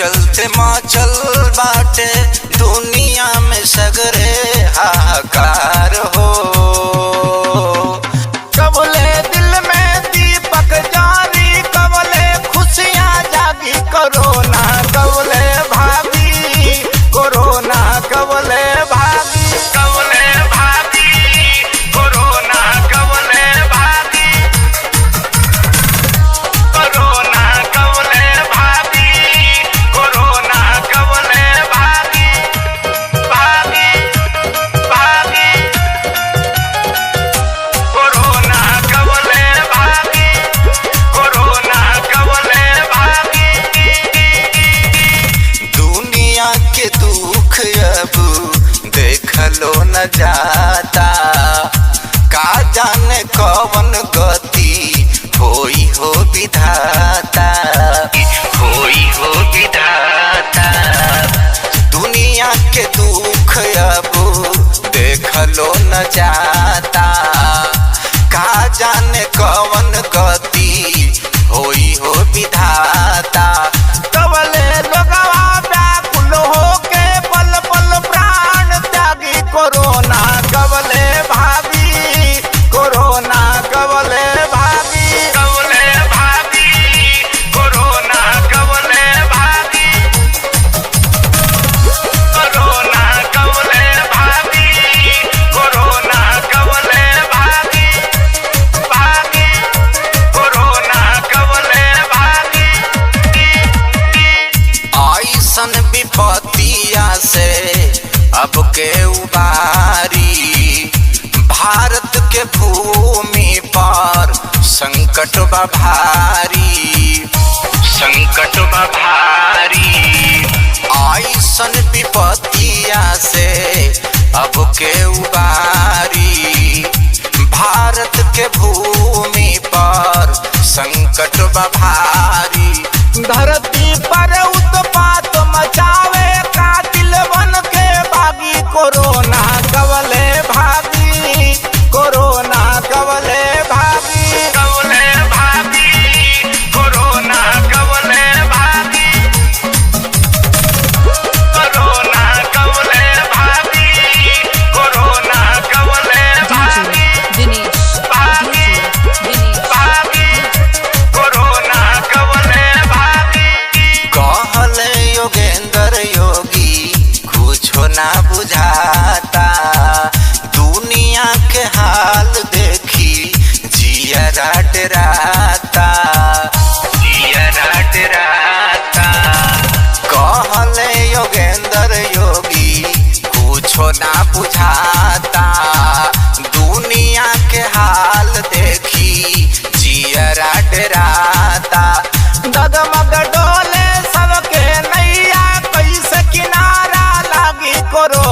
चलते माचल बाटे दुनिया में सगरे हाहाकार हो। कबले दिल में दीपक जारी, कबले खुशियां जागी कोरोना कबले भागी, कोरोना कबले भागी, कबले भागी, कोरोना कबले भागी, कोरोना कबले भागी, कोरोना कबले भागी, भागी भागी, कोरोना कबले भागी, कोरोना कबले भागी। दुनिया के दुख अब देखलो न जाता, का जाने कौन गति होई हो विधाता, होई हो विधाता। दुनिया के दुख अब देखलो न जाता, का जाने कौन गति होई हो विधाता। कबले लोगवा व्याकुल होके पल पल प्राण त्यागी, कोरोना कबले भागी, कोरोना कबले भागी, कबले भागी, कोरोना कबले भागी, कोरोना कबले भागी, कोरोना कबले भागी, भागी, कोरोना कबले भागी। ऐसन विपत्तिया से अब के उबारी, भारत के भूमि पर संकट बा भारी, संकट बा भारी। ऐसन विपत्तिया से अब के उबारी, भारत के भूमि पर संकट बा भारी। धरती पर उत्पात मचावे कातिल बन के भागी, कोरोना कबले भागी, कोरोना कबले भागी, कबले भागी, कोरोना कबले भागी, कोरोना कबले भागी, कोरोना कबले भागी, भागी भागी, कोरोना कबले भागी। कहले योगेंद्र योगी कुछो ना बुझाता, दुनिया के हाल देखी जियरा डराता, जियरा डराता। कहले योगेंद्र योगी कुछो ना बुझाता, दुनिया के हाल देखी जियरा डराता। डगमग डोले सबके नैया, कैसे किनारा लागी कोरोना